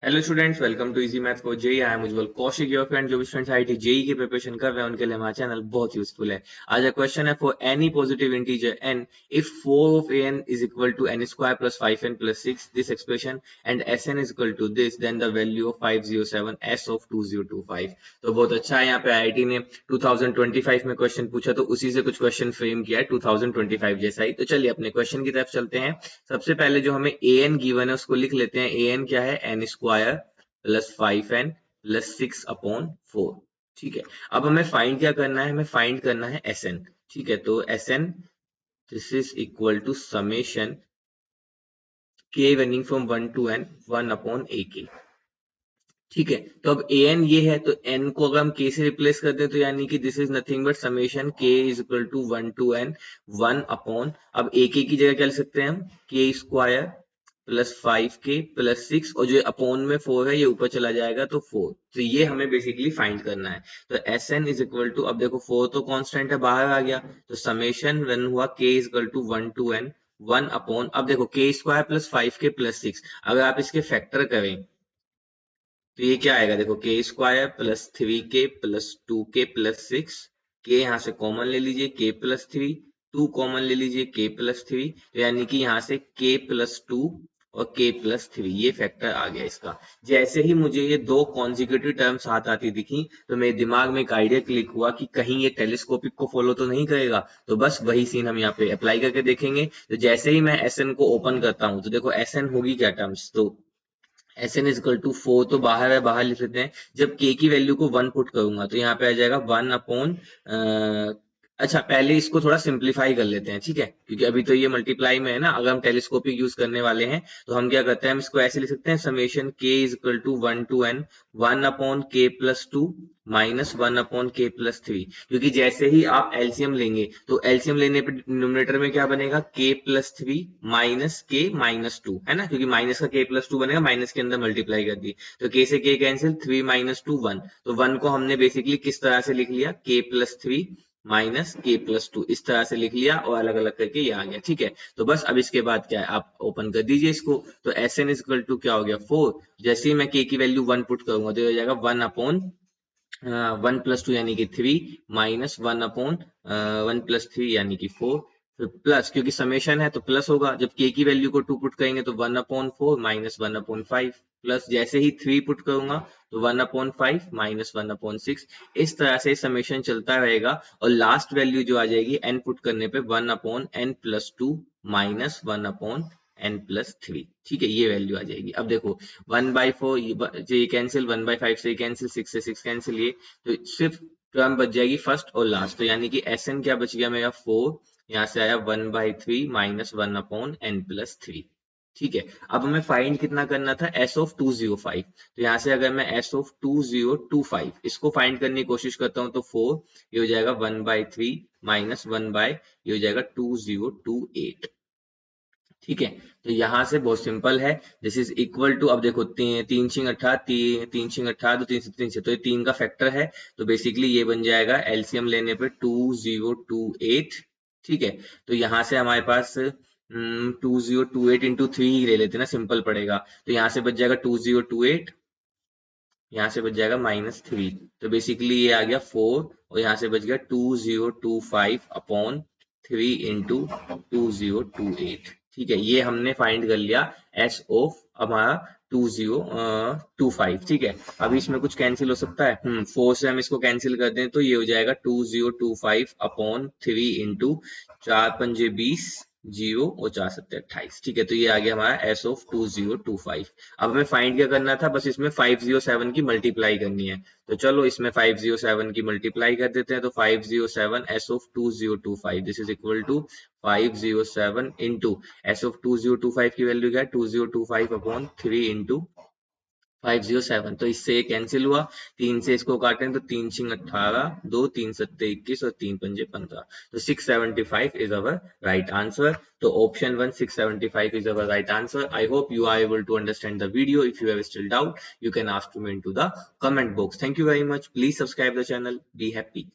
Hello students, welcome to easy math for JEE. I am Ujjwal Kaushik, your friend. जो भी students IIT JEE की preparation कर रहे हैं उनके लिए हमारा चैनल बहुत यूजफुल है। आज का क्वेश्चन है, for any positive integer n, if 4 of an is equal to n square plus 5n plus 6 this expression and sn is equal to this, then the value of 507 s of 2025। तो बहुत अच्छा है, यहाँ पे IIT ने 2025 में question पूछा तो उसी से कुछ क्वेश्चन फ्रेम किया है 2025 जैसा ही। तो चलिए अपने क्वेश्चन की तरफ चलते हैं। सबसे पहले जो हमें an गिवन है उसको लिख लेते हैं। an क्या है? n square plus 5n plus 6/4। ठीक है, अब हमें फाइंड क्या करना है? हमें फाइंड करना है Sn। ठीक है, तो Sn this is equal to summation k running from 1 to n 1/ak। ठीक है, तो अब an ये है तो n को अगर हम k से रिप्लेस कर दें तो यानी कि this is nothing but summation k is equal to 1 to n 1 upon, अब ak की जगह क्या लिख सकते हैं हम? k square plus 5k plus 6, और जो अपॉन में 4 है ये ऊपर चला जाएगा तो 4। तो ये हमें बेसिकली फाइंड करना है। तो Sn इज इक्वल टू, अब देखो 4 तो कांस्टेंट है, बाहर आ गया, तो समेशन रन हुआ k is equal to 1 to n 1 upon, अब देखो k square plus 5k plus 6, अगर आप इसके फैक्टर करें तो ये क्या आएगा? देखो के square plus 3k plus 2k plus 6, के यहाँ से कॉमन ले लीजिए, k प्लस 3, 2 कॉमन ले लीजिए, k प्लस 3, तो यानी कि यहाँ से k प्लस 2 और k प्लस 3, ये फैक्टर आ गया इसका। जैसे ही मुझे ये दो कॉन्जिक्यूटिव टर्म साथ आती दिखी तो मेरे दिमाग में एक आइडिया क्लिक हुआ कि कहीं ये टेलीस्कोपिक को फॉलो तो नहीं करेगा। तो बस वही सीन हम यहाँ पे अप्लाई करके देखेंगे। तो जैसे ही मैं Sn को ओपन करता हूँ तो देखो Sn होगी क्या टर्म्स, तो Sn इज इक्वल टू 4 तो बाहर है, बाहर लिख लेते हैं। जब k की वैल्यू को 1 पुट करूंगा तो यहाँ पे आ जाएगा 1 अपॉन, अच्छा पहले इसको थोड़ा सिंप्लीफाई कर लेते हैं, ठीक है, क्योंकि अभी तो ये मल्टीप्लाई में है ना। अगर हम टेलीस्कोपिक यूज करने वाले हैं तो हम क्या करते हैं, हम इसको ऐसे लिख सकते हैं, summation k is equal to 1 to n 1 upon k plus 2 minus 1 upon k plus 3। क्योंकि जैसे ही आप एलसीएम लेंगे तो एलसीएम लेने पे डिनोमिनेटर में क्या बनेगा? k plus 3 minus k minus 2, है ना, क्योंकि माइनस का k प्लस 2 बनेगा, माइनस के अंदर मल्टीप्लाई कर दी तो k से k कैंसिल, 3 माइनस 2 1। तो 1 को हमने बेसिकली किस तरह से लिख लिया? k plus 3 minus k plus 2, इस तरह से लिख लिया और अलग अलग करके ये आ गया। ठीक है, तो बस अब इसके बाद क्या है, आप ओपन कर दीजिए इसको। तो Sn इज इक्वल टू क्या हो गया? 4। जैसे ही मैं k की वैल्यू 1 पुट करूंगा तो हो जाएगा 1 अपॉन 1 प्लस 2 यानी कि 3 माइनस 1 अपॉन 1 प्लस 3 यानी कि 4, फिर प्लस, क्योंकि समेशन है तो प्लस होगा। जब k की वैल्यू को 2 पुट करेंगे तो 1 अपॉन 4 माइनस 1 अपॉन 5, प्लस जैसे ही 3 पुट करूंगा तो 1 अपॉन 5 माइनस 1 अपॉन 6। इस तरह से समेशन चलता रहेगा और लास्ट वैल्यू जो आ जाएगी n पुट करने पे 1 upon n plus 2 minus 1 upon n plus 3। ठीक है, ये वैल्यू आ जाएगी। अब देखो 1/4 ये कैंसिल, 1/5 से कैंसिल, 6 से 6 कैंसिल, ये तो सिर्फ टर्म बच जाएगी फर्स्ट और लास्ट। तो यानी कि Sn क्या बच गया मेरा? 4, यहाँ से आया 1/3 माइनस 1 अपॉन n प्लस 3। ठीक है, अब हमें फाइंड कितना करना था? S of 205। तो यहाँ से अगर मैं S ऑफ 2025 इसको फाइंड करने की कोशिश करता हूँ तो 4, ये हो जाएगा 1/3 माइनस 1 बाय, ये हो जाएगा 2028। ठीक है, तो यहां से बहुत सिंपल है, दिस इज इक्वल टू, अब देखो 3 6 18 तो 3 से तो ये 3 का फैक्टर है, तो बेसिकली ये बन जाएगा एलसीएम लेने पे 2028। ठीक है, तो यहाँ से हमारे पास 2028 इंटू 3 ही ले लेते ना, सिंपल पड़ेगा। तो यहाँ से बच जाएगा 2028, यहाँ से बच जाएगा -3, तो बेसिकली ये आ गया 4, और यहाँ से बच गया 2025 अपॉन 3 इंटू 2028। ठीक है, ये हमने फाइंड कर लिया एस ऑफ हमारा 2025। ठीक है, अभी इसमें कुछ कैंसिल हो सकता है, 4 से हम इसको कैंसिल कर दें तो ये हो जाएगा 2025 अपॉन 3 इंटू 4×5 = 20, 0 और 4×7 = 28। ठीक है, तो ये आ गया हमारा एस ऑफ 2025। अब हमें फाइंड क्या करना था? बस इसमें 507 की मल्टीप्लाई करनी है। तो चलो इसमें 507 की मल्टीप्लाई कर देते हैं। तो 507 S of 2025 this is equal to 507 into S of 2025 की वैल्यू क्या है? 2025 अपॉन 3 इंटू 507, तो इससे ये कैंसिल हुआ। 3 से इसको काटें तो 3 6 18, 2 3 7 21 और 3 पंजे 15, तो 675 इज अवर राइट आंसर। तो option 1 675 is our right answer. I hope you are able to understand the video. If you have still doubt, you can ask me into the comment box. Thank you very much. Please subscribe the channel. Be happy.